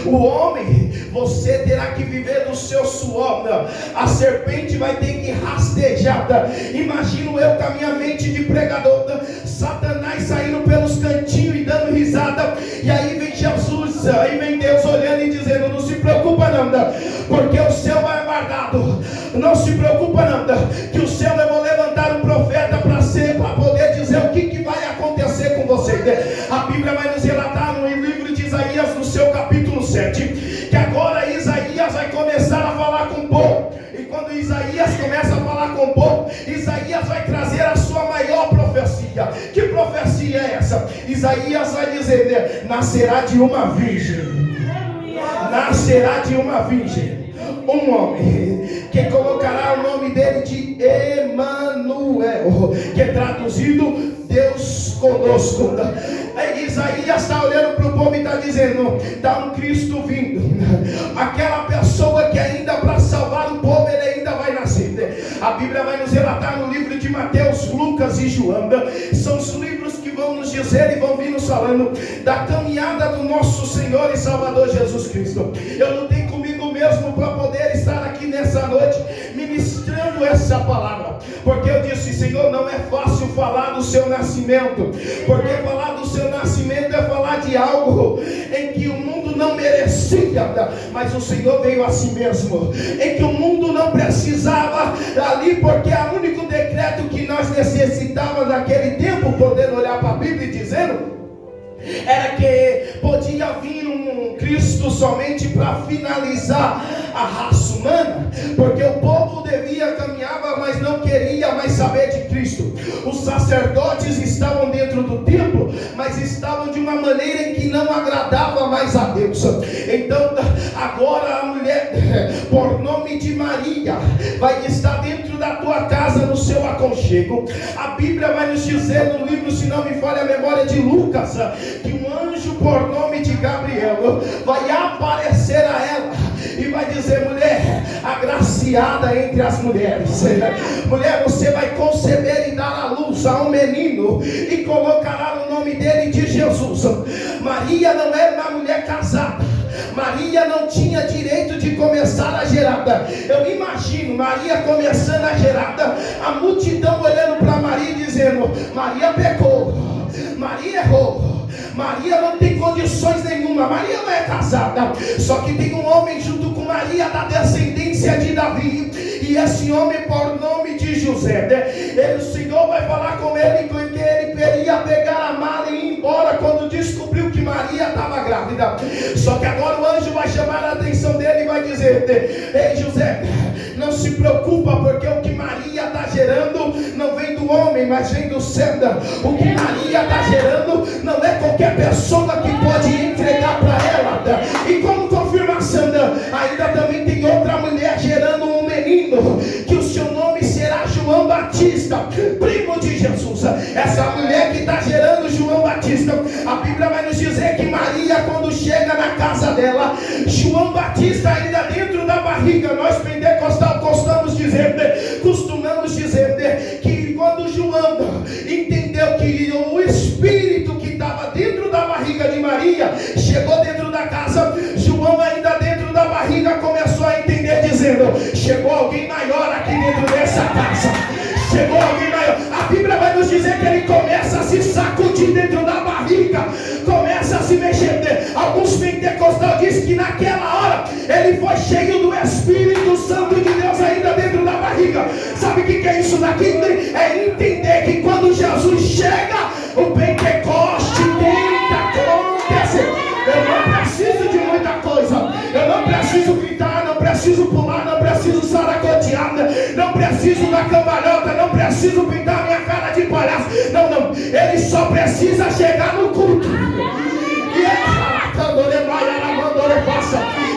O homem, você terá que viver do seu suor. A serpente vai ter que rastejar. Imagino eu com a minha mente de pregador, Satanás saindo pelos cantinhos e dando risada. E aí vem Jesus, aí vem Deus olhando e dizendo: não se preocupa não, porque o céu vai guardado. Não se preocupa não, que o céu eu vou levantar um profeta para poder dizer o que vai acontecer com você. A Bíblia vai nos relatar no livro de Isaías, no seu capítulo 7, que agora Isaías vai começar a falar com o povo. E quando Isaías começa a falar com o povo, Isaías vai trazer a sua maior profecia. Que profecia é essa? Isaías vai dizer, nascerá de uma virgem. Nascerá de uma virgem um homem, que colocará o nome dele de Emanuel, que é traduzido Deus conosco. Isaías está olhando para o povo e está dizendo: está um Cristo vindo, aquela pessoa que ainda para salvar o povo ele ainda vai nascer. A Bíblia vai nos relatar no livro de Mateus, Lucas e João. São os livros que vão nos dizer e vão vir nos falando da caminhada do nosso Senhor e Salvador Jesus Cristo. Eu lutei comigo mesmo para poder estar aqui nessa noite ministrando essa palavra, porque eu disse: Senhor, não é fácil falar do seu nascimento, porque falar do seu nascimento é falar de algo em que o mundo não merecia, mas o Senhor veio a si mesmo, em que o mundo não precisava ali, porque é o único decreto que nós necessitávamos naquele tempo, podendo olhar para a Bíblia e dizendo, era que podia vir um Cristo somente para finalizar a raça humana, porque o povo caminhava, mas não queria mais saber de Cristo. Os sacerdotes estavam dentro do templo, mas estavam de uma maneira em que não agradava mais a Deus. Então agora a mulher, por nome de Maria, vai estar dentro da tua casa, no seu aconchego. A Bíblia vai nos dizer no livro, se não me falha a memória, de Lucas, que um anjo por nome de Gabriel vai aparecer a ela e vai dizer: mulher, agraciada entre as mulheres, mulher, você vai conceber e dar à luz a um menino e colocará o nome dele de Jesus. Maria não era uma mulher casada, Maria não tinha direito de começar a gerada. Eu imagino Maria começando a gerada, a multidão olhando para Maria e dizendo: Maria pecou, Maria errou, Maria não tem condições nenhuma, Maria não é casada. Só que tem um homem junto com Maria da descendência de Davi, e esse homem por nome de José, o Senhor vai falar com ele, porque ele queria pegar a mala e ir embora quando descobriu que Maria estava grávida. Só que agora o anjo vai chamar a atenção dele e vai dizer: ei José, não se preocupa, porque o que Maria está gerando não vem do homem, mas vem do céu. O que Maria está gerando não é qualquer pessoa que pode entregar para ela. E como confirmação, ainda também tem outra mulher gerando um menino, que o seu nome será João Batista, primo de Jesus. Essa mulher que está gerando João Batista, a Bíblia vai nos dizer que Maria, quando chega na casa dela, João Batista ainda dentro da barriga. Nós pentecostal costumamos dizer que quando João entendeu que o Espírito que estava dentro da barriga de Maria chegou dentro da casa, João ainda dentro da barriga começou a entender, dizendo: chegou alguém maior aqui dentro dessa casa, chegou alguém maior. A Bíblia vai nos dizer que ele começa a se sacudir dentro da barriga, começa a se mexer. Alguns pentecostais dizem que naquela hora ele foi cheio do Espírito Santo de Deus ainda dentro da barriga. Sabe o que é isso daqui? É entender que quando Jesus chega, o Pentecoste tem que acontecer. Eu não preciso de muita coisa, eu não preciso gritar, não preciso pular, não preciso saracotear, não preciso dar cambalhota, não preciso pintar minha cara de palhaço. Não, ele só precisa chegar no culto.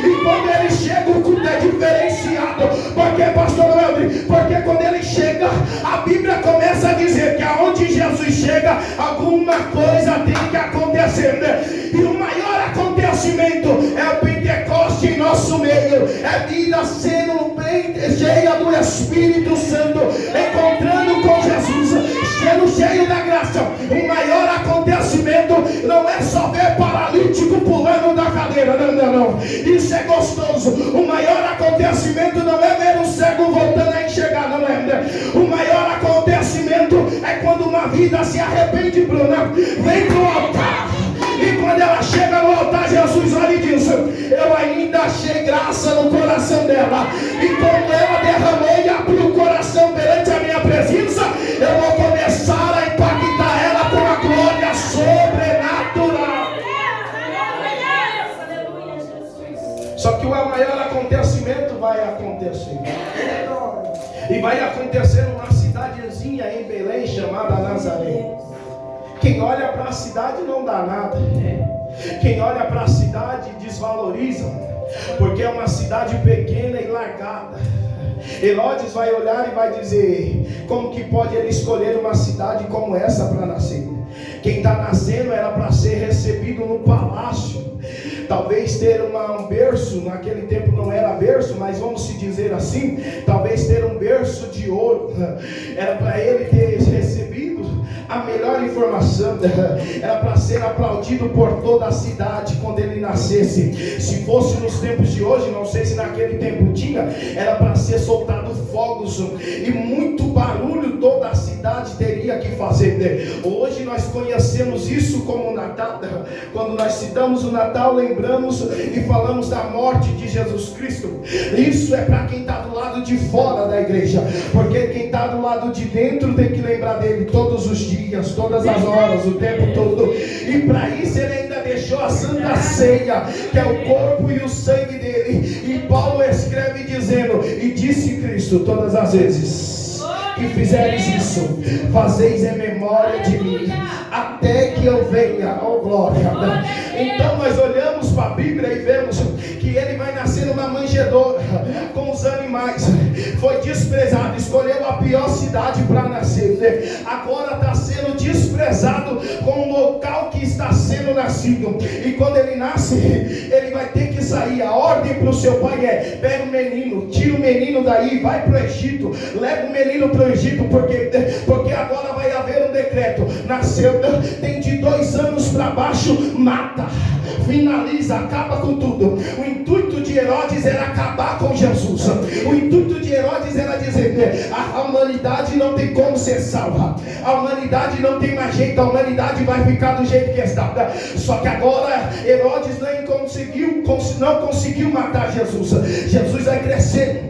E quando ele chega, o culto é diferenciado. Porque, pastor Leandro, porque quando ele chega, a Bíblia começa a dizer que aonde Jesus chega, alguma coisa tem que acontecer, E o maior acontecimento é o Pentecoste em nosso meio. É vida sendo bem cheia do Espírito Santo, encontrando com Jesus, sendo cheio da graça. O maior acontecimento não é só ver paralítico pulando da cadeira, brincadeira, não. Isso é gostoso. O maior acontecimento não é ver um cego voltando a enxergar, não é. O maior acontecimento é quando uma vida se arrepende, Bruna, vem pro altar. E quando ela chega no altar, Jesus olha e diz: eu ainda achei graça no coração dela. E como ela derramou e abriu o coração perante a minha presença, eu vou começar a impactar ela com a glória sobrenatural. Só que o maior acontecimento vai acontecer. E vai acontecer numa cidadezinha em Belém chamada Nazaré. Quem olha para a cidade não dá nada. Quem olha para a cidade desvaloriza, porque é uma cidade pequena e largada. Herodes vai olhar e vai dizer: como que pode ele escolher uma cidade como essa para nascer? Quem está nascendo era para ser recebido no palácio. Talvez ter um berço, naquele tempo não era berço, mas vamos se dizer assim, talvez ter um berço de ouro. Era para ele ter recebido a melhor informação, era para ser aplaudido por toda a cidade quando ele nascesse. Se fosse nos tempos de hoje, não sei se naquele tempo tinha, era para ser soltado fogos e muito barulho toda a cidade teria que fazer. Hoje nós conhecemos isso como Natal. Quando nós citamos o Natal, lembramos e falamos da morte de Jesus Cristo. Isso é para quem está do lado de fora da igreja, porque quem está do lado de dentro tem que lembrar dele todos os dias, todas as horas, o tempo todo. E para isso ele ainda deixou a Santa Ceia, que é o corpo e o sangue dele. E Paulo escreve dizendo: e disse Cristo, todas as vezes que fizeres isso, fazeis em memória de mim, até que eu venha. Oh glória. Então nós olhamos para a Bíblia e vemos que ele vai nascer numa manjedoura com os animais. Foi desprezado, escolheu a pior cidade para nascer. Agora está sendo desprezado com o local que está sendo nascido. E quando ele nasce, ele vai ter que sair. A ordem para o seu pai é: pega o menino, tira o menino daí, vai para o Egito, leva o menino para o Egito, porque agora vai haver um decreto. Nasceu, tem de 2 anos para baixo, mata, finaliza, acaba com tudo. O intuito de Herodes era acabar com Jesus. O intuito de Herodes era dizer: a humanidade não tem como ser salva, a humanidade não tem mais jeito, a humanidade vai ficar do jeito que está. Só que agora Herodes não conseguiu matar Jesus. Jesus vai crescer.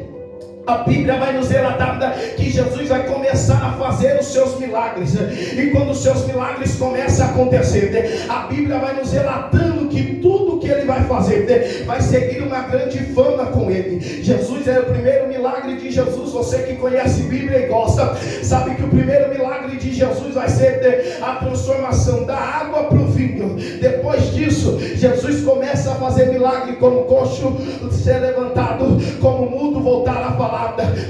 A Bíblia vai nos relatar que Jesus vai começar a fazer os seus milagres. E quando os seus milagres começam a acontecer, a Bíblia vai nos relatando que tudo que ele vai fazer vai seguir uma grande fama com ele. Jesus é o primeiro milagre de Jesus. Você que conhece Bíblia e gosta, sabe que o primeiro milagre de Jesus vai ser a transformação da água para o vinho. Depois disso, Jesus começa a fazer milagre, como coxo ser levantado, como mudo voltar a falar,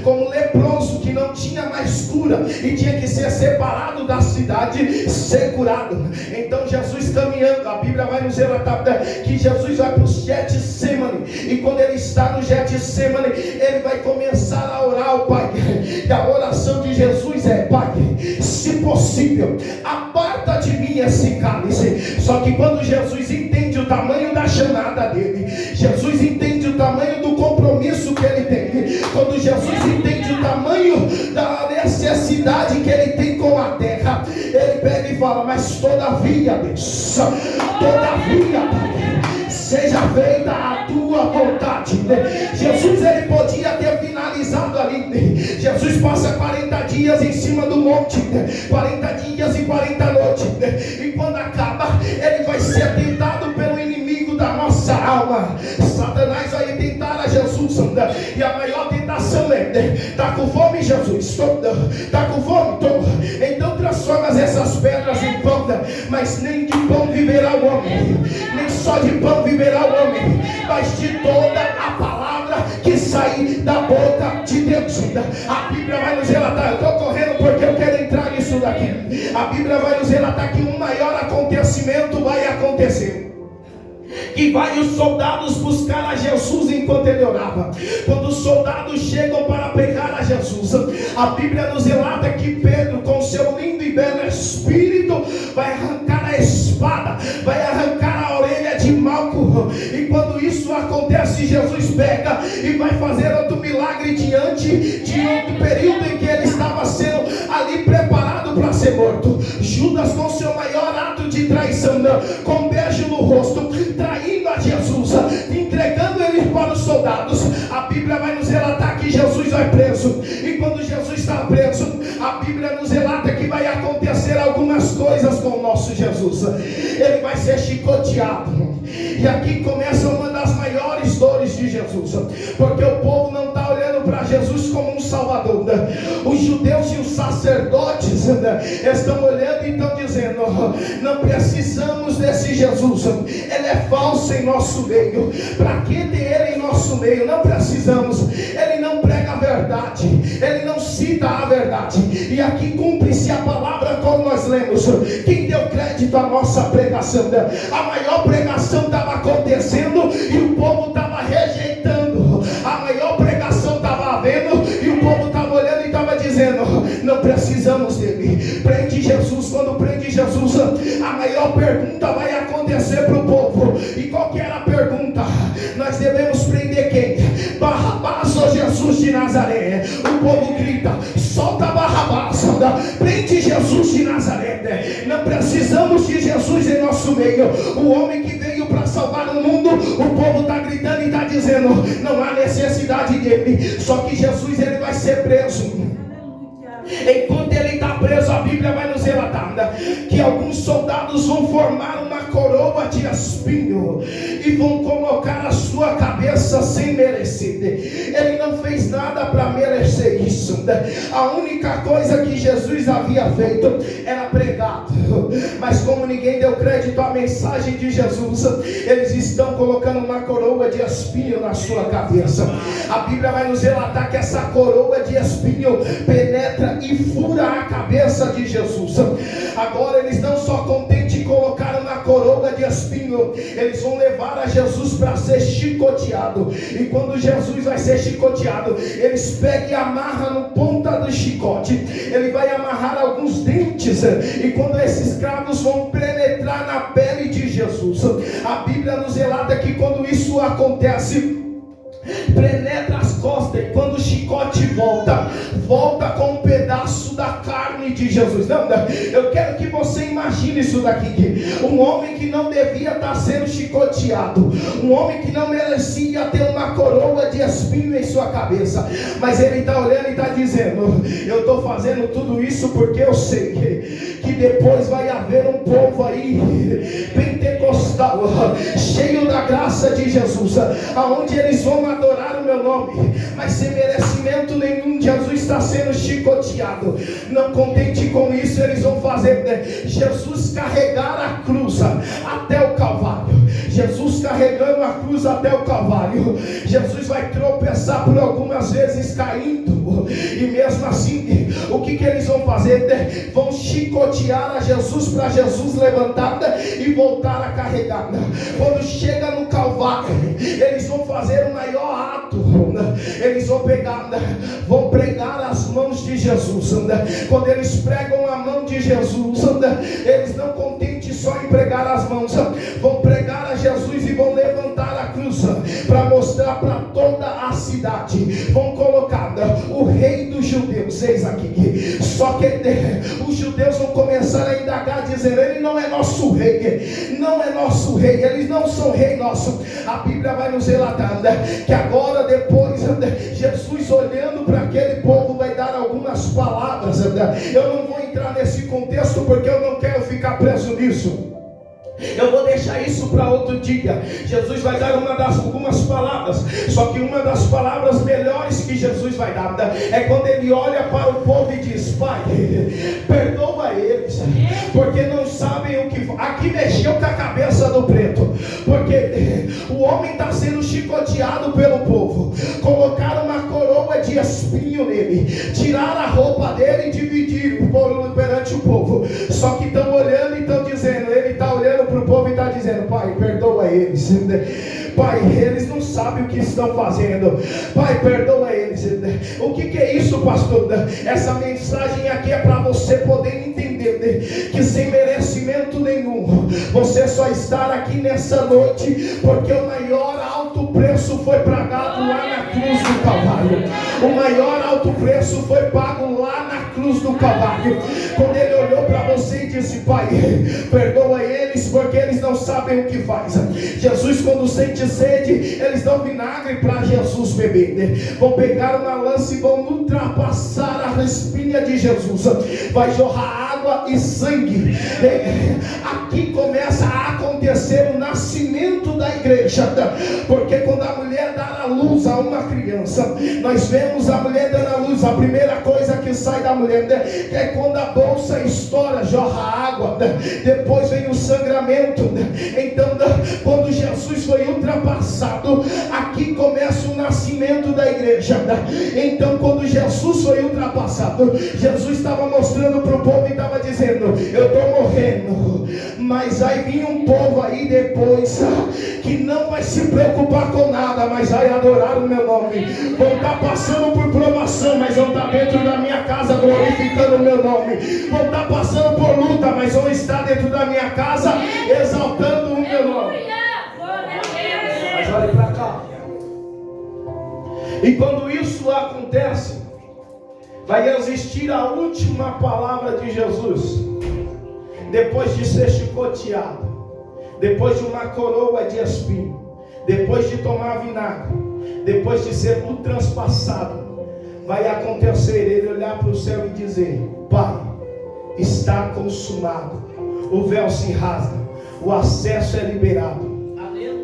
como leproso que não tinha mais cura e tinha que ser separado da cidade, ser curado. Então Jesus caminhando, a Bíblia vai nos relatar que Jesus vai para o Getsemane, e quando ele está no Getsemane, ele vai começar a orar ao Pai. E a oração de Jesus é: Pai, se possível, aparta de mim esse cálice. Só que quando Jesus entende o tamanho da chamada dele, Jesus entende o tamanho do compromisso que ele tem, quando Jesus entende o tamanho da necessidade que ele tem com a terra, ele pega e fala: mas todavia, Deus, todavia, Pai, seja feita a tua vontade. Jesus, ele podia ter finalizado ali. Jesus passa 40 dias em cima do monte, 40 dias e 40 noites, e quando acaba, ele vai ser tentado pelo inimigo da nossa alma. Satanás vai tentar a Jesus, e a maior tentação é: está com fome, Jesus? Está com fome? Então transforma essas pedras em pão. Mas nem de pão viverá o homem, nem só de pão viverá o homem, mas de toda a palavra que sair da boca de Deus. A Bíblia vai nos relatar, eu estou correndo porque eu quero entrar nisso daqui. A Bíblia vai nos relatar que um maior acontecimento vai acontecer, que vai os soldados buscar a Jesus enquanto ele orava. Quando os soldados chegam para pegar a Jesus, a Bíblia nos relata que Pedro, com seu lindo e belo espírito, vai arrancar a espada, vai arrancar a orelha de Malco. E acontece, Jesus pega e vai fazer outro milagre diante de outro período em que ele estava sendo ali preparado para ser morto. Judas, com seu maior ato de traição, com um beijo no rosto, traindo a Jesus, entregando ele para os soldados. A Bíblia vai nos relatar que Jesus vai preso, e quando Jesus está preso, a Bíblia nos relata que vai acontecer algumas coisas com o nosso Jesus. Ele vai ser chicoteado, e aqui começa uma das maiores dores de Jesus, porque o povo não está olhando para Jesus como um salvador. Os judeus e os sacerdotes estão olhando e estão dizendo: não precisamos desse Jesus, ele é falso em nosso meio, para que ter ele em nosso meio? Não precisamos, ele não prega a verdade, ele não cita a verdade. E aqui cumpre-se a palavra como nós lemos. Quem deu crédito à nossa pregação? A maior pregação estava acontecendo e o povo estava rejeitando. A maior pregação estava havendo e o povo estava olhando e estava dizendo: não precisamos dele. Prende Jesus. Quando prende Jesus, a maior pergunta vai acontecer para o povo. E qual que era a pergunta? Nós devemos prender quem? Barrabás ou Jesus de Nazaré? O povo grita: solta Barrabás, prende Jesus de Nazaré. Não precisamos de Jesus em nosso meio. O homem que veio para salvar o mundo, o povo está gritando e está dizendo: não há necessidade dele. Só que Jesus, ele vai ser preso. Enquanto ele está preso, a Bíblia vai nos relatar que alguns soldados vão formar uma coroa de espinho e vão colocar a sua cabeça sem merecer. Ele não fez nada para merecer isso. A única coisa que Jesus havia feito era pregado. Mas como ninguém deu crédito à mensagem de Jesus, eles estão colocando uma coroa de espinho na sua cabeça. A Bíblia vai nos relatar que essa coroa de espinho penetra e fura a cabeça de Jesus. Agora eles não só contentes em colocar uma coroa de espinho, eles vão levar a Jesus para ser chicoteado. E quando Jesus vai ser chicoteado, eles pegam e amarram no ponta do chicote. Ele vai amarrar alguns dentes, e quando esses cravos vão penetrar na pele de Jesus, a Bíblia nos relata que quando isso acontece, penetra as costas, e quando o chicote volta com um pedaço da carne de Jesus. Não, eu quero que você imagine isso daqui: um homem que não devia estar sendo chicoteado, um homem que não merecia ter uma coroa de espinho em sua cabeça, mas ele está olhando e está dizendo: eu estou fazendo tudo isso porque eu sei que depois vai haver um povo aí pentecostal, cheio da graça de Jesus, aonde eles vão adorar o meu nome, mas sem merecimento nenhum. Jesus está sendo chicoteado. Não contente com isso, eles vão fazer Jesus carregar a cruz até o Calvário. Jesus carregando a cruz até o Calvário. Jesus vai tropeçar por algumas vezes caindo, e mesmo assim, o que eles vão fazer? Vão chicotear a Jesus para Jesus levantar e voltar a carregar. Quando chega no Calvário, eles vão fazer o maior ato. Eles vão pegar, vão pregar as mãos de Jesus. Quando eles pregam a mão de Jesus, eles não contentes só em pregar as mãos, vão pregar a Jesus e vão levantar a cruz para mostrar para toda a cidade. Vão colocar o rei dos judeus, eis aqui. Só que os judeus vão começar a indagar, dizendo: ele não é nosso rei, não é nosso rei, eles não são rei nosso. A Bíblia vai nos relatar que agora, depois, Jesus olhando para aquele povo, vai dar algumas palavras. Eu não vou entrar nesse contexto porque eu não quero ficar preso nisso. Eu vou deixar isso para outro dia. Jesus vai dar algumas palavras. Só que uma das palavras melhores que Jesus vai dar é quando ele olha para o povo e diz: Pai, perdoa eles, porque não sabem o que. Aqui mexeu com a cabeça do preto, porque o homem está sendo chicoteado pelo povo. Colocaram uma coroa de espinho nele, tiraram a roupa dele e dividiram perante o povo. Só que estão olhando e estão dizendo, ele está olhando para o povo e está dizendo: Pai, perdoa eles. Pai, eles não sabem o que estão fazendo. Pai, perdoa eles. O que é isso, pastor? Essa mensagem aqui é para você poder entender que sem merecimento nenhum, você só está aqui nessa noite porque o maior alto preço preço foi pagado lá na cruz do Calvário. O maior alto preço foi pago lá na cruz do Calvário. Quando ele olhou para você e disse: Pai, perdoa eles, porque eles não sabem o que faz. Jesus, quando sente sede, eles dão vinagre para Jesus beber. Vão pegar uma lança e vão ultrapassar a espinha de Jesus. Vai jorrar água e sangue. Aqui começa a acontecer o nascimento da igreja, porque quando a mulher dá a luz a uma criança, nós vemos a mulher dando a luz. A primeira coisa que sai da mulher é quando a bolsa estoura, jorra água, depois vem o sangramento. Então, quando Jesus foi ultrapassado, aqui começa o nascimento da igreja. Então, quando Jesus foi ultrapassado, Jesus estava mostrando para o povo e estava dizendo: eu estou morrendo, mas vai vir um povo aí depois que não vai se preocupar com nada, mas vai adorar o meu nome. Vão estar passando por provação, mas vão estar dentro da minha casa glorificando o meu nome. Vão estar passando por luta, mas vão estar dentro da minha casa exaltando o meu nome. Mas olhe para cá. E quando isso acontece, vai existir a última palavra de Jesus. Depois de ser chicoteado, depois de uma coroa de espinho, depois de tomar vinagre, depois de ser transpassado, vai acontecer ele olhar para o céu e dizer: Pai, está consumado. O véu se rasga, o acesso é liberado.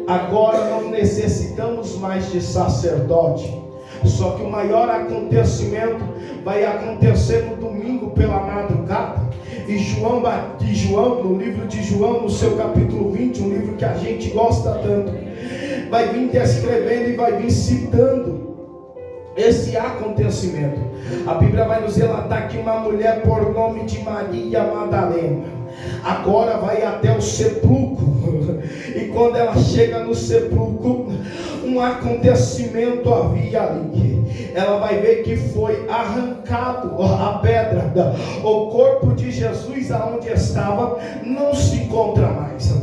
Agora não necessitamos mais de sacerdote. Só que o maior acontecimento vai acontecer no domingo pela madrugada. E João, no livro de João, no seu capítulo 20, um livro que a gente gosta tanto, vai vir descrevendo e vai vir citando esse acontecimento. A Bíblia vai nos relatar que uma mulher por nome de Maria Madalena agora vai até o sepulcro. E quando ela chega no sepulcro, um acontecimento havia ali. Ela vai ver que foi arrancado a pedra. O corpo de Jesus, aonde estava, não se encontra mais.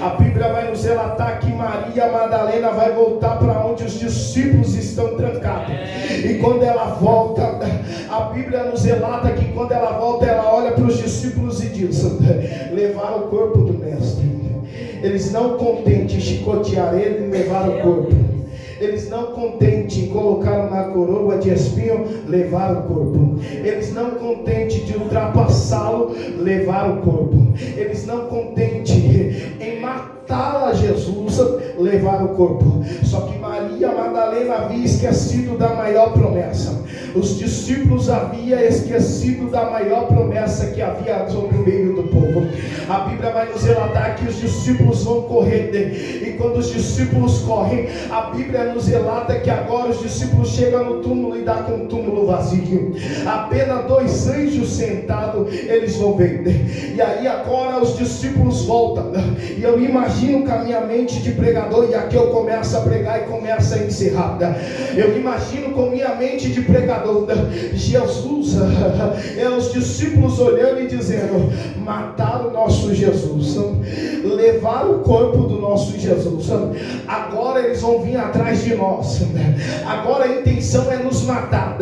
A Bíblia vai nos relatar que Maria Madalena vai voltar para onde os discípulos estão trancados. E quando ela volta, a Bíblia nos relata que quando ela volta, ela olha para os discípulos e diz: levaram o corpo do mestre. Eles não contentes em chicotear ele, levaram o corpo. Eles não contentes em colocar uma coroa de espinho, levaram o corpo. Eles não contentes de ultrapassá-lo, levaram o corpo. Eles não contentes em matá-la, Jesus, levaram o corpo. Só que Maria Madalena havia esquecido da maior promessa. Os discípulos haviam esquecido da maior promessa que havia sobre o meio do povo. A Bíblia vai nos relatar que os discípulos vão correr. E quando os discípulos correm, a Bíblia nos relata que agora os discípulos chegam no túmulo e dá com o túmulo vazio. Apenas 2 anjos sentados, eles vão ver. E aí agora os discípulos voltam. E eu imagino com a minha mente de pregador, e aqui eu começo a pregar e começo a encerrar. Eu imagino com minha mente de pregador, Jesus, os discípulos olhando e dizendo: mataram o nosso Jesus, levaram o corpo do nosso Jesus, agora eles vão vir atrás de nós, agora a intenção é nos matar,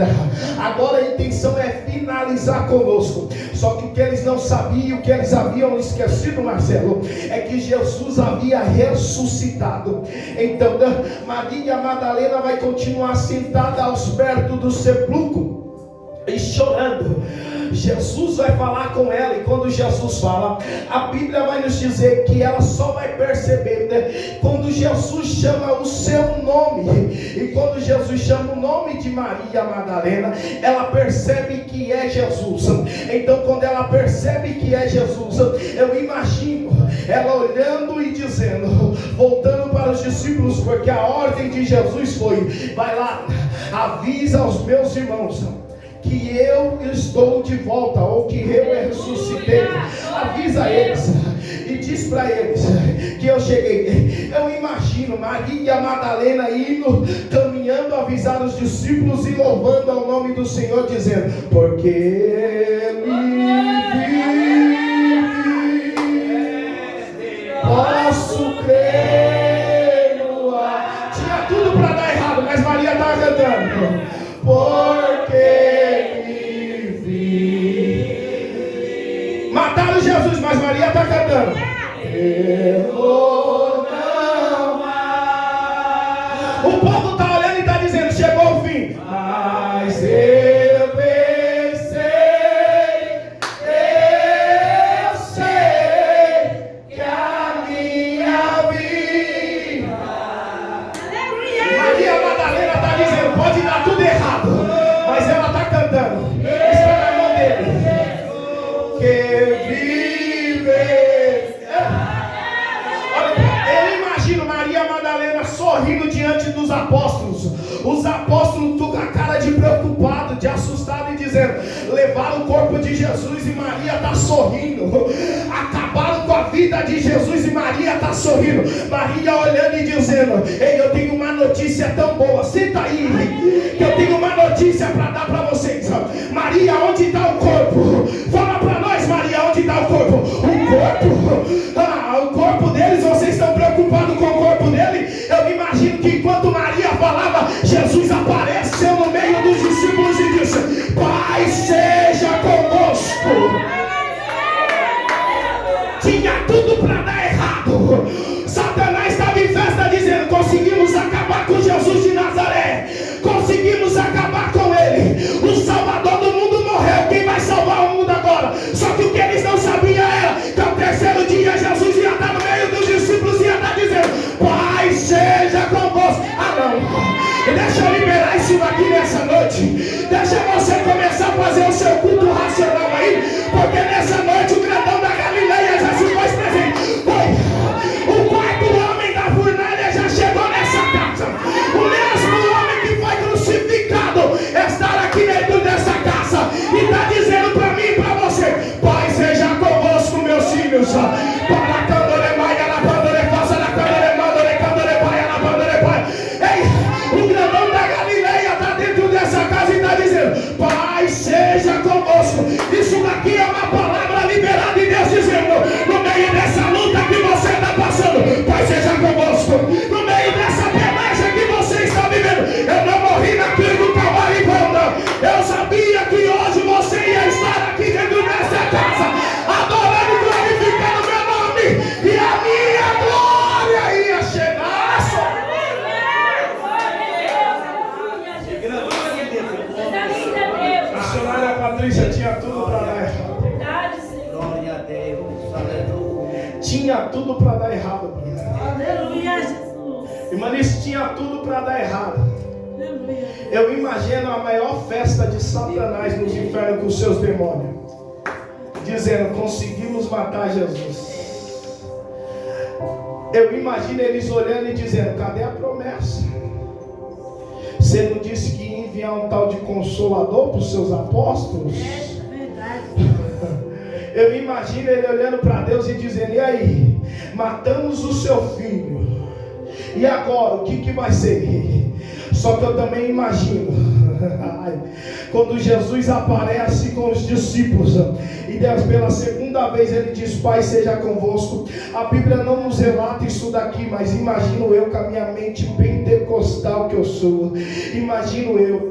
agora a intenção é finalizar conosco. Só que o que eles não sabiam, o que eles haviam esquecido, Marcelo, é que Jesus havia ressuscitado. Então Maria Madalena vai continuar sentada aos pés do sepulcro e chorando. Jesus vai falar com ela, e quando Jesus fala, a Bíblia vai nos dizer que ela só vai perceber quando Jesus chama o seu nome. E quando Jesus chama o nome de Maria Madalena, ela percebe que é Jesus. Então quando ela percebe que é Jesus, eu imagino ela olhando e dizendo, voltando para os discípulos, porque a ordem de Jesus foi: vai lá, avisa aos meus irmãos que eu estou de volta, ou que eu ressuscitei. Avisa eles e diz para eles que eu cheguei. Eu imagino Maria Madalena indo, caminhando, avisar os discípulos e louvando ao nome do Senhor, dizendo: porque Ele vive, posso crer no ar. Tinha tudo para dar errado, mas Maria estava cantando. Porque me vi. Mataram Jesus, mas Maria está cantando. Eu vou não mais. O povo está olhando e está dizendo, chegou o fim. Mas eu pensei, eu sei que a minha vida. Maria Madalena está dizendo, pode dar tudo errado, mas ela está cantando. Está na mão dele. Que vive. Eu imagino Maria Madalena sorrindo diante dos apóstolos. Os apóstolos com a cara de preocupado, de assustado e dizendo, levaram o corpo de Jesus e Maria está sorrindo. Acabaram com a vida de Jesus e Maria está sorrindo. Maria olhando e dizendo, ei, eu tenho uma notícia tão boa, senta aí, que eu tenho uma notícia para dar para vocês. Maria, onde está o corpo? Fala para nós, Maria, onde está o corpo? O corpo deles, vocês estão preocupados com o corpo dele? Eu imagino que enquanto Maria falava, Jesus apareceu no meio dos discípulos e disse, Pai seja convosco. Tinha tudo para dar errado. Satanás estava em festa dizendo, conseguimos acabar com Jesus de Nazaré, conseguimos acabar com ele, o Salvador do mundo morreu, quem vai salvar o mundo agora? Só que o que eles não sabiam era que ao terceiro dia Jesus ia estar no meio dos discípulos e ia estar dizendo, Pai seja convosco. Não, deixa eu liberar isso daqui nessa noite, deixa você começar a fazer o seu culto racional aí, porque nessa noite o grandão da Galileia já se faz presente. O quarto homem da fornalha já chegou nessa casa, o mesmo homem que foi crucificado está aqui dentro dessa casa e está dizendo para mim e para você, Pai seja convosco, meus filhos. Para Pai seja convosco. Isso daqui é uma palavra liberada de Deus dizendo, no meio dessa luta que você está passando, Pai seja convosco. No meio dessa peleja que você está vivendo, eu não morri na cruz do Calvário em vão, não. Eu sabia que hoje você ia estar aqui dentro dessa casa, adorando e glorificando meu nome, e a minha glória ia chegar. Patrícia tinha tudo para dar errado. Glória a Deus, aleluia. Tinha tudo para dar errado. Aleluia, Jesus. Irmãs, tinha tudo para dar errado. Aleluia. Eu imagino a maior festa de Satanás nos infernos com os seus demônios, dizendo, conseguimos matar Jesus. Eu imagino eles olhando e dizendo, cadê a promessa? Você não disse que ia enviar um tal de consolador para os seus apóstolos? É verdade. Eu imagino ele olhando para Deus e dizendo, e aí? Matamos o seu filho. E agora, o que vai ser? Só que eu também imagino quando Jesus aparece com os discípulos e Deus pela segunda vez ele diz, Pai seja convosco. A Bíblia não nos relata isso daqui, mas imagino eu com a minha mente pentecostal que eu sou, imagino eu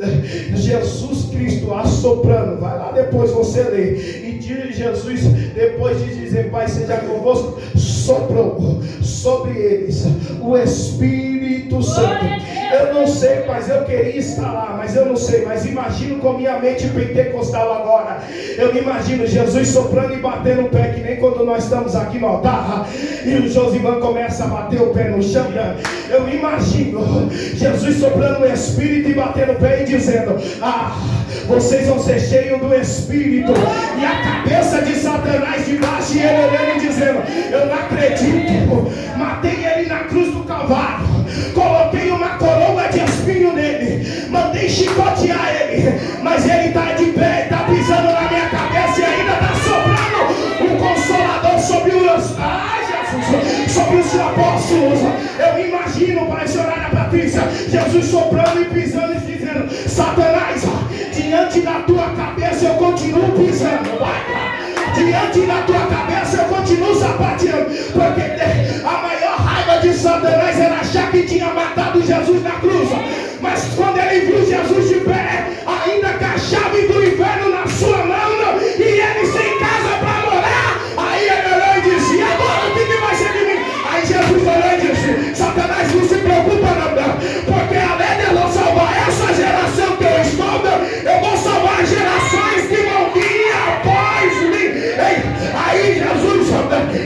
Jesus Cristo assoprando, vai lá depois você lê, e Jesus depois de dizer Pai seja convosco, soprou sobre eles o Espírito Santo. Eu não sei, mas eu queria estar lá, mas eu não sei, mas imagino com minha mente pentecostal agora. Eu imagino Jesus soprando e batendo o pé, que nem quando nós estamos aqui no altar e o Josivan começa a bater o pé no chão. Eu imagino Jesus soprando o Espírito e batendo o pé e dizendo, vocês vão ser cheios do Espírito. E a cabeça de Satanás de baixo, e ele olhando e dizendo, eu não acredito, matei ele na cruz do Calvário, coloquei uma coroa de espinho nele, mandei chicotear ele, mas ele está de pé, está pisando na minha cabeça e ainda está soprando um consolador sobre os sobre os apóstolos. Eu imagino, para chorar a Patrícia, Jesus soprando e pisando e dizendo, Satanás, diante da tua cabeça eu continuo pisando, diante da tua cabeça eu continuo sapateando, porque a maior raiva de Satanás era achar que tinha matado Jesus na cruz. Mas quando ele viu Jesus de pé, ainda com a chave do inferno na sua mão, e ele sem casa para morar, aí ele olhou e disse: e agora o que vai ser de mim? Aí Jesus olhou e disse: Satanás, não se preocupa não, porque além de eu vou salvar essa geração que eu estou, eu vou salvar as gerações que vão vir após mim. Aí Jesus,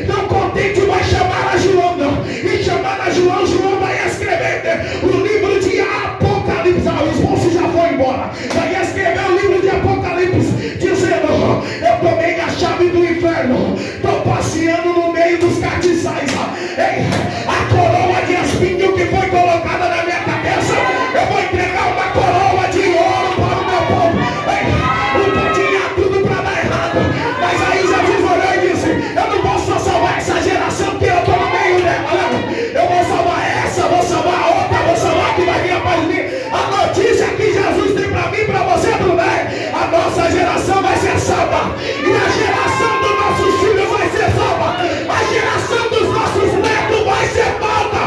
não contente, vai chamar a João, e chamar a João, João vai escrever o livro de Apocalipse. O esposo já foi embora. Vai escrever o livro de Apocalipse, dizendo: eu tomei a chave do inferno, estou passeando no meio dos castiçais. A coroa de espinho que foi colocada na minha cabeça, eu vou entregar uma coroa de ouro para o meu povo. Não tinha tudo para dar errado, mas aí Jesus olhou e disse: eu não vou só salvar essa geração que eu estou no meio dela, eu vou salvar essa, vou salvar a outra, vou salvar a que vai vir após mim. A notícia que Jesus tem para mim e para você também: a nossa geração vai ser salva, e a geração dos nossos filhos vai ser salva, a geração dos nossos netos vai ser salva.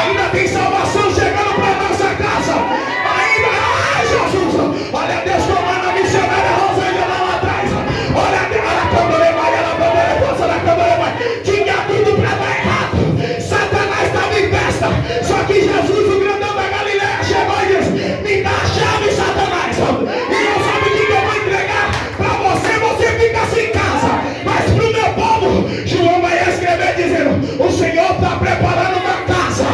Ainda tem salvação chegando para nossa casa. Ainda, Jesus, olha Deus tomando a missionária Rosângela lá atrás. Olha a câmera vai, ela passa na câmera vai. Tinha tudo para dar errado. Satanás estava em festa. Só que Jesus, o grandão da Galileia, chegou e disse: me dá a chave, Satanás. E não sabe o que eu vou entregar para você. Você fica sem casa. Mas para o meu povo, João vai escrever dizendo: o Senhor está preparando uma casa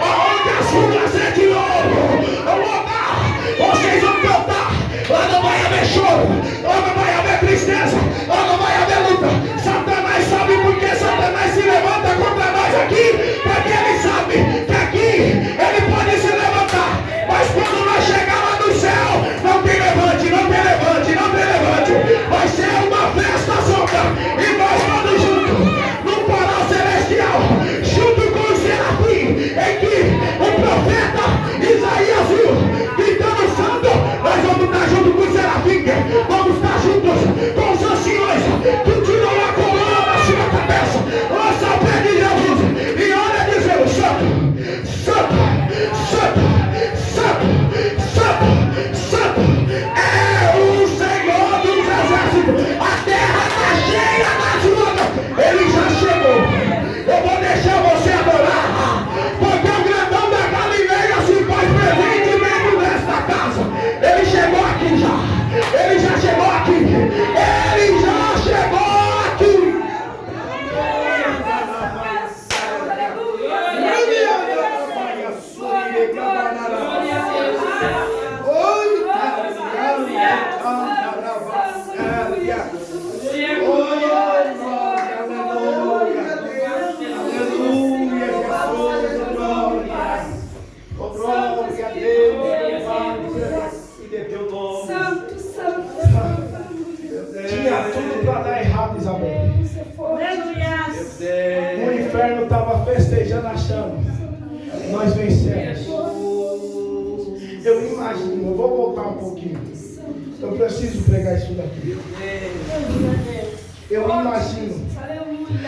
aonde as ruas é de ouro. Eu vou dar, vocês vão cantar. Lá não vai haver choro, lá não vai haver tristeza, lá não vai haver luta. Satanás sabe por que Satanás se levanta contra nós aqui, porque ele sabe que aqui ele pode se levantar, mas quando nós chegar lá no céu, não tem levante, não tem levante, não tem levante. Vai ser uma festa santa, e nós todos juntos, num coral celestial, junto com o serafim, em que o profeta Isaías viu gritando santo. Nós vamos estar junto com o serafim, vamos estar juntos com os anciões que tiram a coroa da sua cabeça, lança ao pé de Jesus e olha dizendo: santo, santo, santo, santo, santo, santo é o Senhor dos exércitos. A terra está cheia das ruas, ele já chegou. Eu vou deixar você adorar, porque o grandão da Galileia se faz presente dentro desta casa. Ele chegou aqui já, ele já chegou aqui, ele já chegou aqui. Tinha tudo para dar errado, Isabel. O inferno estava festejando, achando: nós vencemos. Eu imagino, eu vou voltar um pouquinho. Eu preciso pregar isso daqui. Eu imagino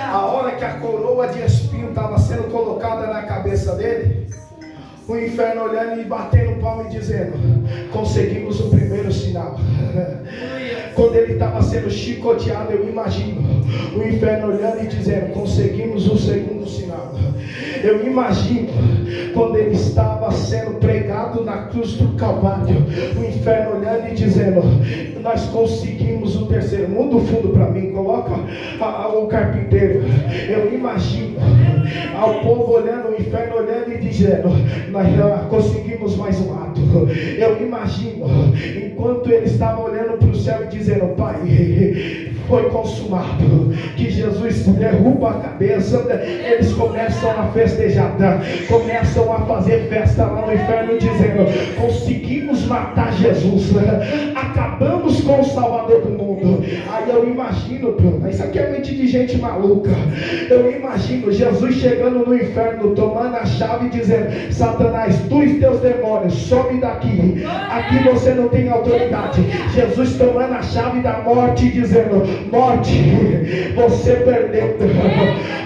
a hora que a coroa de espinho estava sendo colocada na cabeça dele, o inferno olhando e batendo palma e dizendo: conseguimos o primeiro sinal. Quando ele estava sendo chicoteado, eu imagino o inferno olhando e dizendo: conseguimos o segundo sinal. Eu imagino quando ele estava sendo pregado na cruz do Calvário, o inferno olhando e dizendo: nós conseguimos o terceiro. Muda o fundo para mim, coloca o carpinteiro. Eu imagino ao povo olhando, o inferno olhando e dizendo: nós conseguimos mais um ato. Eu imagino enquanto ele estava olhando para o céu e dizendo: Pai, foi consumado, que Jesus derruba a cabeça. Eles começam a festejar, começam a fazer festa lá no inferno, dizendo: conseguimos matar Jesus, acabamos com o Salvador do mundo. Aí eu imagino, isso aqui é mente de gente maluca. Eu imagino Jesus chegando no inferno, tomando a chave e dizendo: Satanás, tu e teus demônios, some daqui, aqui você não tem autoridade. Jesus tomando a chave da morte e dizendo: Morte, você perdeu.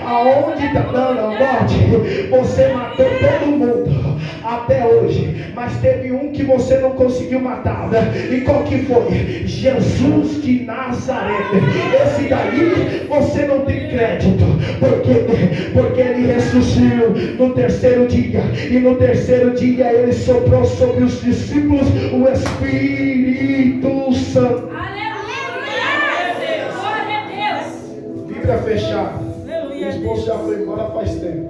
Aonde está? Não, morte, você matou todo mundo até hoje, mas teve um que você não conseguiu matar, e qual que foi? Jesus de Nazaré. Esse daí você não tem crédito, porque ele ressuscitou no terceiro dia, e no terceiro dia ele soprou sobre os discípulos o Espírito Santo. Bíblia fechada. O esposo já foi embora faz tempo.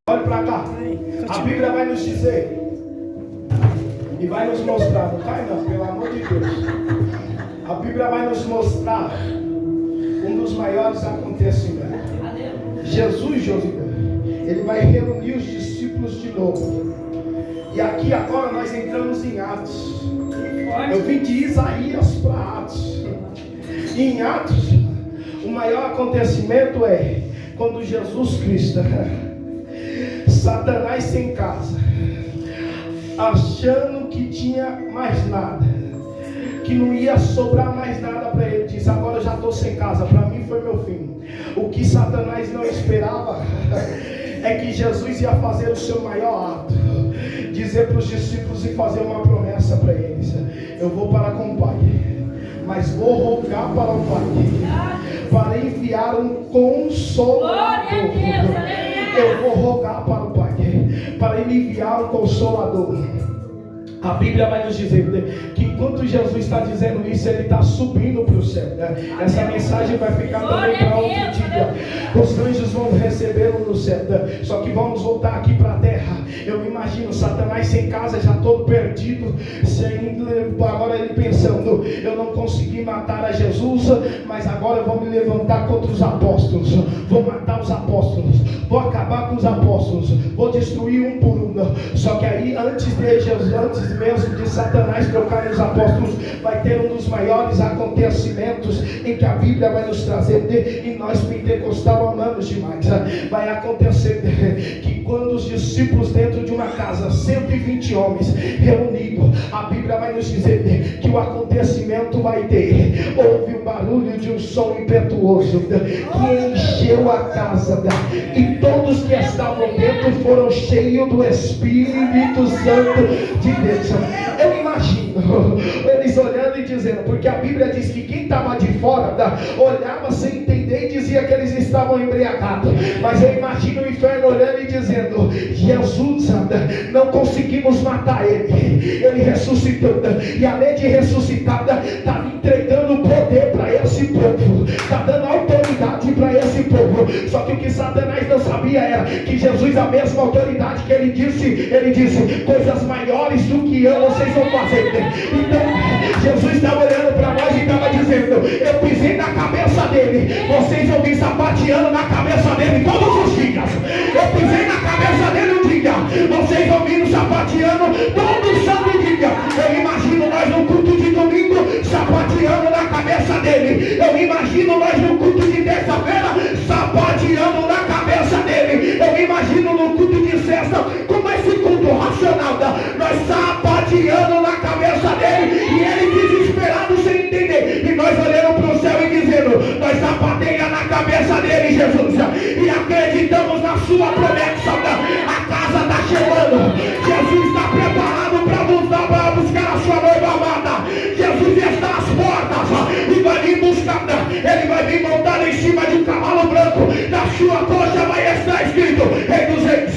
Olha para cá. A Bíblia vai nos dizer e vai nos mostrar. Não cai não, pelo amor de Deus. A Bíblia vai nos mostrar um dos maiores acontecimentos. Jesus, ele vai reunir os discípulos de novo. E aqui agora nós entramos em Atos. Eu vim de Isaías para Atos. E em Atos, o maior acontecimento é quando Jesus Cristo, Satanás sem casa, achando que tinha mais nada, que não ia sobrar mais nada para ele, diz: agora eu já estou sem casa, para mim foi meu fim. O que Satanás não esperava é que Jesus ia fazer o seu maior ato, dizer para os discípulos e fazer uma promessa para eles: eu vou para com o Pai, mas vou rogar para o Pai para enviar um Consolador. Eu vou rogar para o Pai para ele enviar um Consolador. A Bíblia vai nos dizer que enquanto Jesus está dizendo isso, ele está subindo para o céu, Essa mensagem vai ficar também para outro dia. Os anjos vão recebê-lo no céu, Só que vamos voltar aqui para a terra. Eu imagino Satanás sem casa, já todo perdido, agora ele pensando: eu não consegui matar a Jesus, mas agora eu vou me levantar contra os apóstolos, vou matar os apóstolos, vou acabar com os apóstolos, vou destruir um por um. Só que aí, antes mesmo de Satanás trocar os apóstolos, vai ter um dos maiores acontecimentos em que a Bíblia vai nos trazer, e nós pentecostal amamos demais. Vai acontecer que quando os discípulos dentro de uma casa, 120 homens reunidos, a Bíblia vai nos dizer que o acontecimento vai ter. Houve um barulho de um som impetuoso que encheu a casa, e todos que estavam dentro foram cheios do Espírito Santo de Deus. Eu imagino eles olhando e dizendo, porque a Bíblia diz que quem estava de fora olhava sem entender e dizia que eles estavam embriagados. Mas eu imagino o inferno olhando e dizendo: Jesus, não conseguimos matar ele ressuscitou, e além de ressuscitar, está entregando poder para esse povo, está dando autoridade para esse povo. Só que o que Satanás não sabia era que Jesus, a mesma autoridade que ele disse: coisas maiores do que eu vocês vão fazer. Então Jesus estava olhando para nós e estava dizendo: eu pisei na cabeça dele, vocês vão vir sapateando na cabeça dele todos os dias. Eu pisei na cabeça dele um dia, vocês vão vir sapateando todo santo dia. Eu imagino nós no culto de domingo sapateando na cabeça dele. Eu imagino nós no culto de terça-feira sapateando na cabeça dele. Eu imagino no culto de sexta, como esse culto racional, nós sapateando na cabeça dele, e ele desesperado sem entender, e nós olhando para o céu e dizendo: nós sapateia na cabeça dele, Jesus, e acreditamos na sua promessa. A casa está chegando, Jesus está preparado para buscar a sua noiva amada. Jesus está às portas e vai vir buscar. Ele vai vir montado em cima de um cavalo branco, na sua coxa vai estar escrito: Rei dos Reis,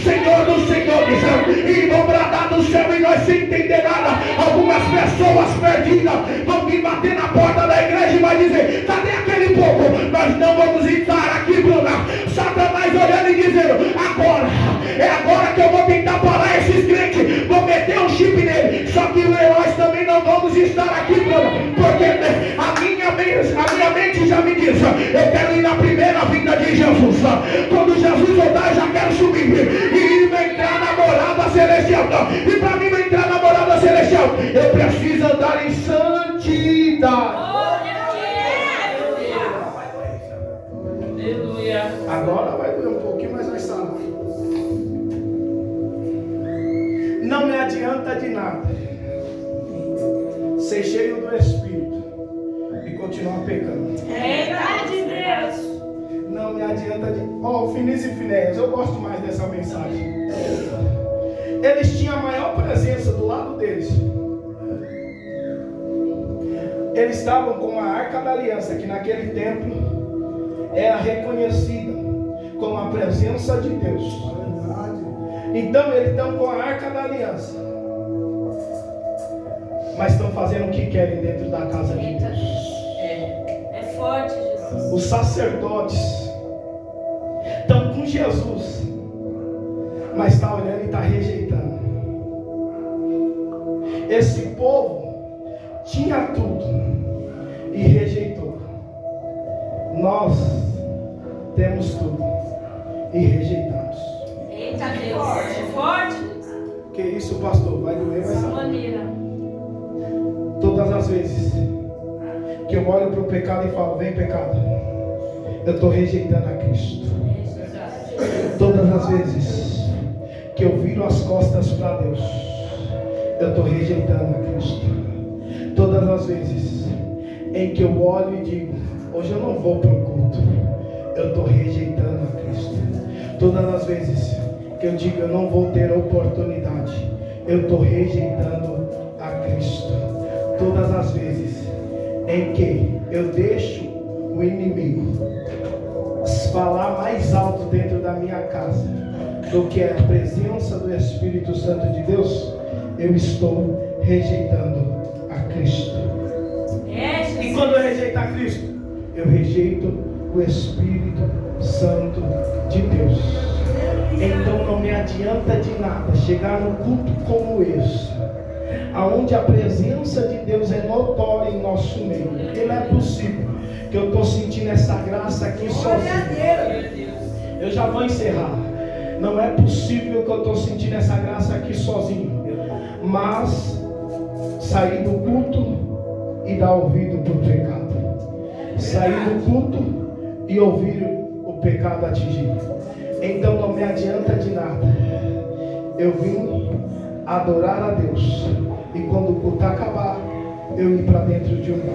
Senhor dos Senhores. E vão bradar do céu, e nós sem entender nada, algumas pessoas perdidas vão vir bater na porta da igreja e vai dizer: cadê aquele povo? Nós não vamos entrar aqui, Bruna. Satanás olhando e dizendo: agora, é agora que eu vou tentar parar esses crentes, vou meter um chip nele. Só que nós também não vamos estar aqui, Bruna, porque a minha mente já me diz: eu quero ir na primeira vinda de Jesus. Quando Jesus voltar, eu já quero subir e entrar na morada celestial. E para mim entrar na morada celestial, eu preciso andar em santidade. Agora vai doer um pouquinho, mas vai estar. Não me adianta de nada ser cheio do Espírito Finéias. Eu gosto mais dessa mensagem. Eles tinham a maior presença do lado deles. Eles estavam com a Arca da Aliança, que naquele templo era reconhecida como a presença de Deus. Então eles estão com a Arca da Aliança, mas estão fazendo o que querem dentro da casa de Deus. É forte, Jesus. Os sacerdotes estão com Jesus, mas está olhando e está rejeitando. Esse povo tinha tudo e rejeitou. Nós temos tudo e rejeitamos. Eita Deus, é forte. Que isso, pastor? Vai doer, vai Dessa saber. maneira. Todas as vezes que eu olho para o pecado e falo, vem pecado, eu estou rejeitando a Cristo. Todas as vezes que eu viro as costas para Deus, eu estou rejeitando a Cristo. Todas as vezes em que eu olho e digo, hoje eu não vou para o culto, eu estou rejeitando a Cristo. Todas as vezes que eu digo, eu não vou ter oportunidade, eu estou rejeitando a Cristo. Todas as vezes em que eu deixo o inimigo falar mais alto dentro da minha casa do que a presença do Espírito Santo de Deus, eu estou rejeitando a Cristo. E quando eu rejeito a Cristo, eu rejeito o Espírito Santo de Deus. Então não me adianta de nada chegar num culto como esse, aonde a presença de Deus é notória em nosso meio. Porque não é possível que eu estou sentindo essa graça aqui sozinho. Eu já vou encerrar. Não é possível que eu estou sentindo essa graça aqui sozinho. Mas sair do culto e dar ouvido para o pecado. Sair do culto e ouvir o pecado atingir. Então não me adianta de nada eu vim adorar a Deus e quando o culto acabar, eu ir para dentro de um bar.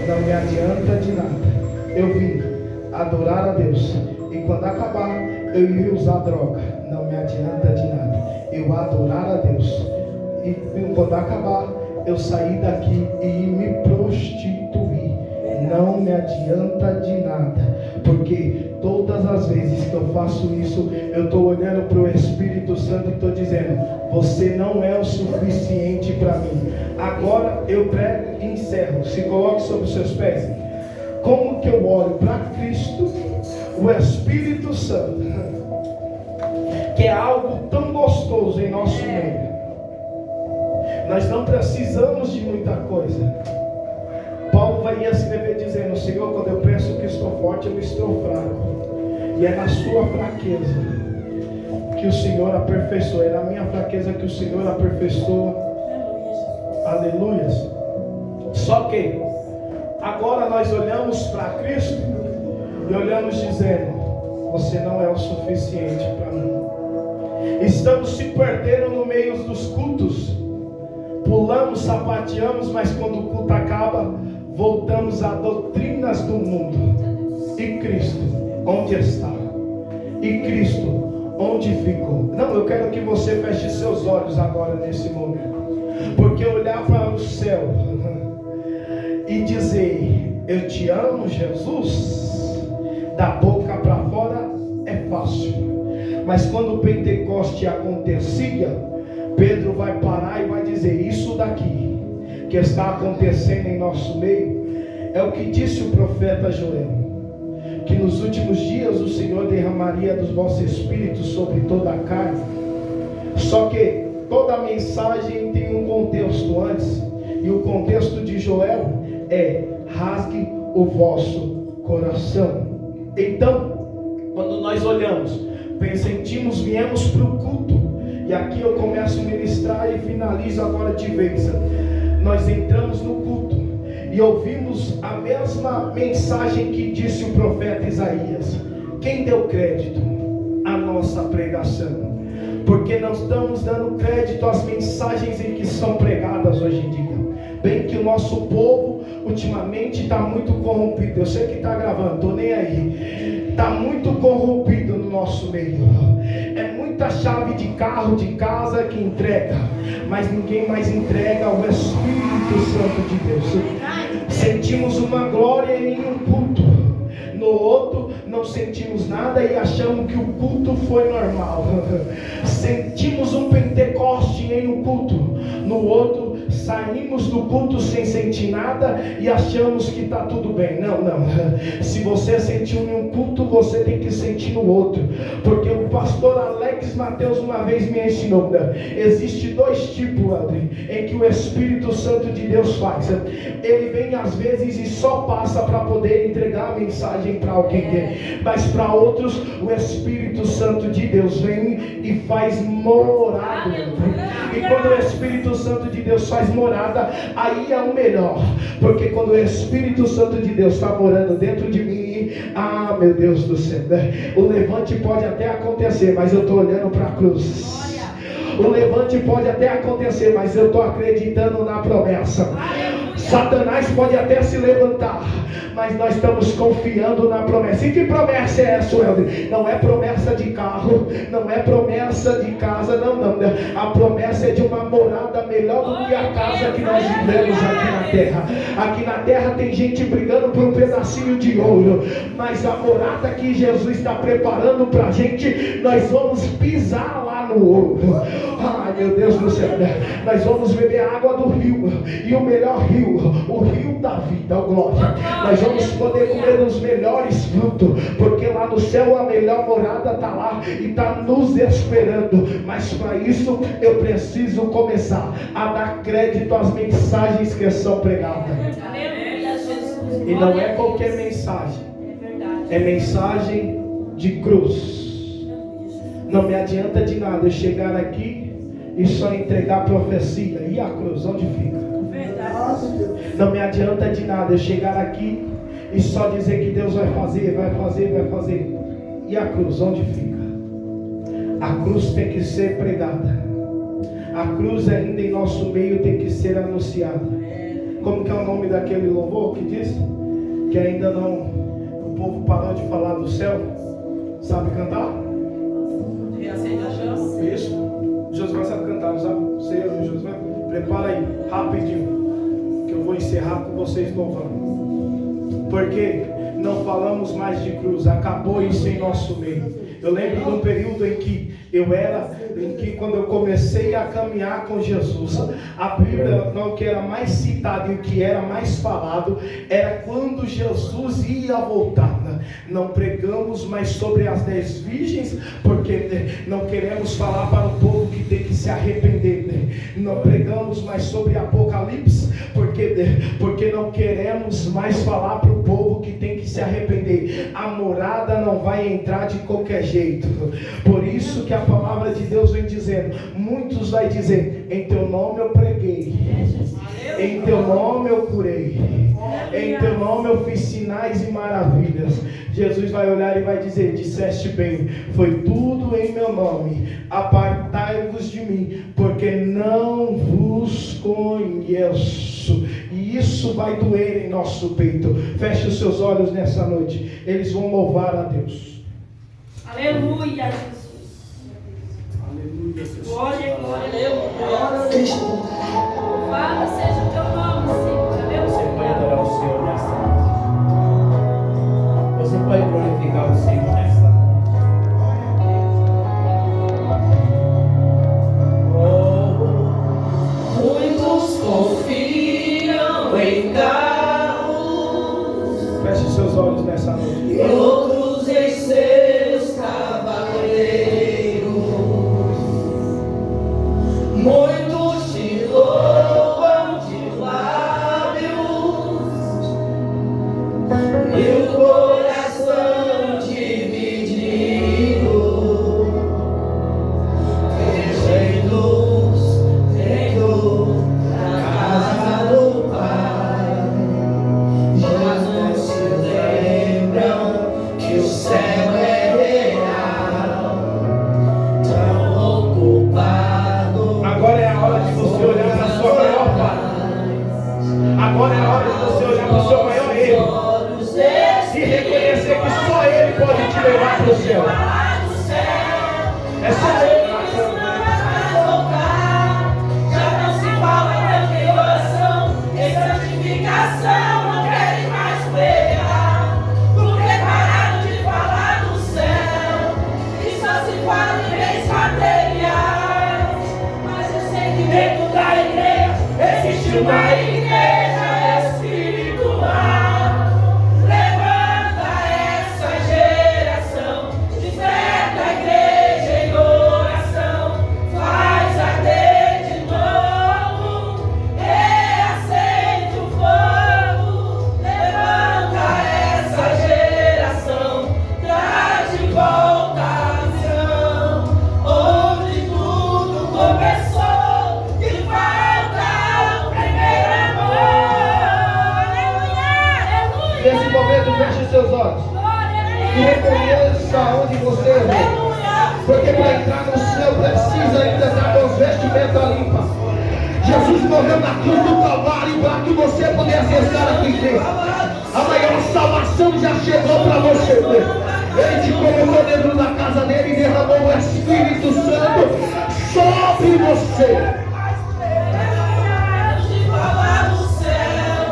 Não me adianta de nada eu vim adorar a Deus e quando acabar, eu ir usar droga. Não me adianta de nada eu adorar a Deus e quando acabar, eu sair daqui e ir me prostituir. Não me adianta de nada, porque todas as vezes que eu faço isso, eu estou olhando para o Espírito Santo e estou dizendo, você não é o suficiente para mim. Agora eu prego e encerro. Se coloque sobre os seus pés. Como que eu olho para Cristo, o Espírito Santo, que é algo tão gostoso em nosso meio. Nós não precisamos de muita coisa. Paulo vai escrever dizendo, Senhor, quando eu penso que estou forte, eu estou fraco. E é na sua fraqueza que o Senhor aperfeiçoa. É na minha fraqueza que o Senhor aperfeiçoa. Aleluias. Só que agora nós olhamos para Cristo e olhamos dizendo, você não é o suficiente para mim. Estamos se perdendo no meio dos cultos. Pulamos, sapateamos, mas quando o culto acaba, voltamos a doutrinas do mundo. E Cristo, onde está? E Cristo, onde ficou? Não, eu quero que você feche seus olhos agora nesse momento. Porque olhar para o céu e dizer, eu te amo, Jesus, da boca para fora é fácil. Mas quando o Pentecoste acontecia, Pedro vai parar e vai dizer, isso daqui que está acontecendo em nosso meio é o que disse o profeta Joel, que nos últimos dias o Senhor derramaria dos vossos espíritos sobre toda a carne. Só que toda a mensagem tem um contexto antes, e o contexto de Joel é, rasgue o vosso coração. Então, quando nós olhamos, sentimos, viemos para o culto, e aqui eu começo a ministrar e finalizo agora de vez. Nós entramos no culto e ouvimos a mesma mensagem que disse o profeta Isaías. Quem deu crédito? A nossa pregação. Porque nós estamos dando crédito às mensagens em que são pregadas hoje em dia. Bem que o nosso povo ultimamente está muito corrompido. Eu sei que está gravando, estou nem aí. Está muito corrompido no nosso meio. É muita chave de carro, de casa que entrega, mas ninguém mais entrega o Espírito Santo de Deus. Sentimos uma glória em um culto, no outro não sentimos nada e achamos que o culto foi normal. Sentimos um Pentecoste em um culto, no outro saímos do culto sem sentir nada e achamos que está tudo bem. Não. Se você sentiu em um culto, você tem que sentir no outro, porque o pastor Alex Mateus uma vez me ensinou, existe dois tipos, André, em que o Espírito Santo de Deus faz. Ele vem às vezes e só passa para poder entregar a mensagem para alguém, mas para outros o Espírito Santo de Deus vem e faz morada. E quando o Espírito Santo de Deus faz morada, aí é o melhor, porque quando o Espírito Santo de Deus está morando dentro de mim, ah, meu Deus do céu, o levante pode até acontecer, mas eu estou olhando para a cruz. O levante pode até acontecer, mas eu estou acreditando na promessa. Satanás pode até se levantar, mas nós estamos confiando na promessa. E que promessa é essa, Helder? Não é promessa de carro, não é promessa de casa, não. A promessa é de uma morada melhor do que a casa que nós vivemos aqui na terra. Aqui na terra tem gente brigando por um pedacinho de ouro, mas a morada que Jesus está preparando para a gente, nós vamos pisar lá no ouro. Ai, meu Deus do céu, nós vamos beber a água do rio, e o melhor rio, o rio da vida, ó glória. Nós vamos poder comer os melhores frutos, porque lá no céu a melhor morada está lá e está nos esperando. Mas para isso eu preciso começar a dar crédito às mensagens que são pregadas. E não é qualquer mensagem, é mensagem de cruz. Não me adianta de nada eu chegar aqui e só entregar profecia. E a cruz, onde fica? Não me adianta de nada eu chegar aqui e só dizer que Deus vai fazer. E a cruz, onde fica? A cruz tem que ser pregada. A cruz ainda em nosso meio tem que ser anunciada. Como que é o nome daquele louvor que diz? Que ainda não, o povo parou de falar do céu. Sabe cantar? Isso. Josué sabe cantar, sabe? Você e o Josué. Prepara aí, rapidinho, que eu vou encerrar com vocês louvando. Porque não falamos mais de cruz, acabou isso em nosso meio. Eu lembro de um período em que quando eu comecei a caminhar com Jesus, a Bíblia, não, que era mais citado e o que era mais falado, era quando Jesus ia voltar. Não pregamos mais sobre as 10 virgens, porque não queremos falar para o povo que tem que se arrepender. Não pregamos mais sobre Apocalipse, porque não queremos mais falar para o povo que tem que se arrepender. A morada não vai entrar de qualquer jeito. Por isso que a palavra de Deus vem dizendo, muitos vai dizer, em teu nome eu preguei, em teu nome eu curei, em teu nome eu fiz sinais e maravilhas. Jesus vai olhar e vai dizer, disseste bem, foi tudo em meu nome, apartai-vos de mim, porque não vos conheço. E isso vai doer em nosso peito. Feche os seus olhos nessa noite, eles vão louvar a Deus. Aleluia, Jesus. Aleluia, Jesus. Glória, aleluia. Louvado seja o teu nome, Senhor. Você pode adorar o Senhor nessa noite. Você pode glorificar o Senhor nessa noite. Muitos confiam em carros, Feche os seus olhos nessa noite. e outros em seus cavaleiros. Muitos te louvam de levar para o céu. É só ele. Não querem mais pregar, porque pararam de falar do céu e só se fala em bens materiais. Mas eu sei que dentro da igreja existe uma igreja espiritual. Levanta essa geração, desperta a igreja em oração, faz arder de novo, reacende o fogo. Levanta essa geração, traz de volta a visão, onde tudo começou, que falta o primeiro amor. Aleluia, Nesse momento, feche seus olhos e reconheça onde você errou. Porque para entrar no céu precisa ainda estar com os vestimentas limpas. Jesus morreu na cruz do Calvário para que você pudesse estar aqui dentro. A maior salvação já chegou para você. Ele te colocou dentro da casa dele e derramou o Espírito Santo sobre você. de falar do céu,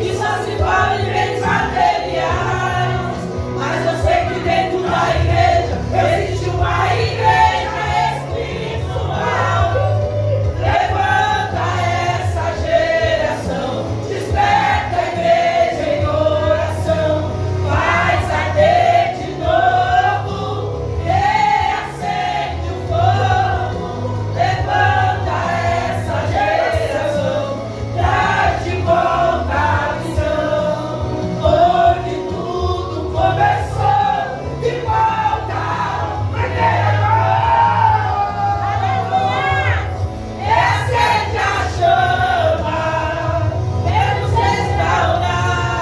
e só se fala em bens materiais. Mas eu sei que dentro da igreja existe uma igreja espiritual. Levanta essa geração, desperta a igreja em oração, faz arder de novo, reacende o fogo. Levanta essa geração, traz de volta a visão, onde tudo começou, de volta ao primeiro amor. Aleluia! Acende a chama, vamos restaurar,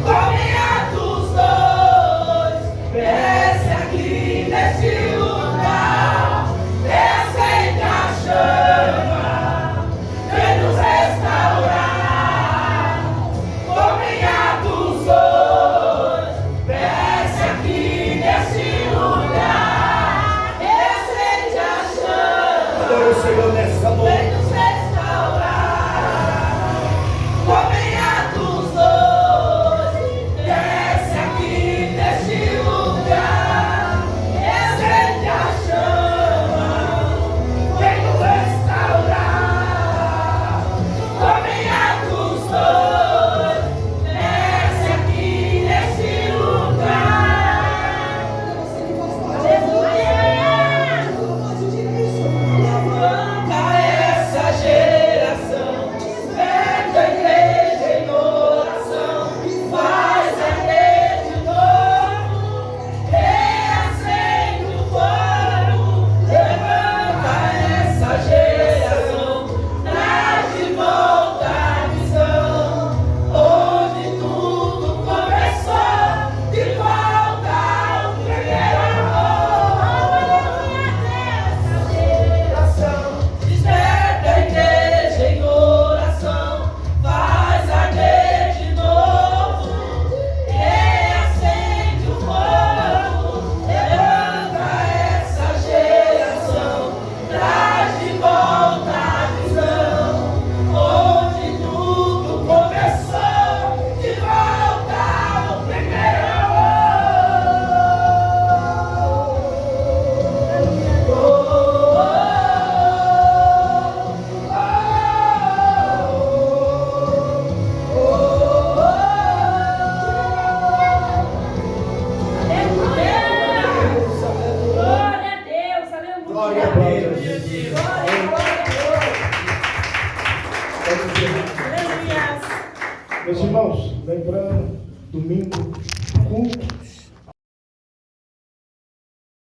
comunhão dos dois, desce aqui nesse lugar. Acende a chama, vem nos restaurar, comunhão dos dois, desce aqui nesse lugar. Acende a chama, Adore o Senhor nessa vem noite. nos restaurar, comunhão dos dois, desce aqui nesse lugar. Acende a chama, vem nos restaurar, comunhão dos dois, desce aqui nesse lugar. Aleluia! Levanta essa geração, desperta a igreja em oração, faz arder de novo, reacende o fogo. Levanta essa geração, traz de volta a visão, onde tudo começou, de volta ao primeiro amor. Essa geração, desperta a igreja em oração, faz arder de novo, reacende o fogo. Levanta essa geração, traz de volta a visão, onde tudo começou, de volta ao primeiro Glória a Deus, aleluia. Glória a Deus. Aleluia. Meus irmãos, lembrando, domingo, culto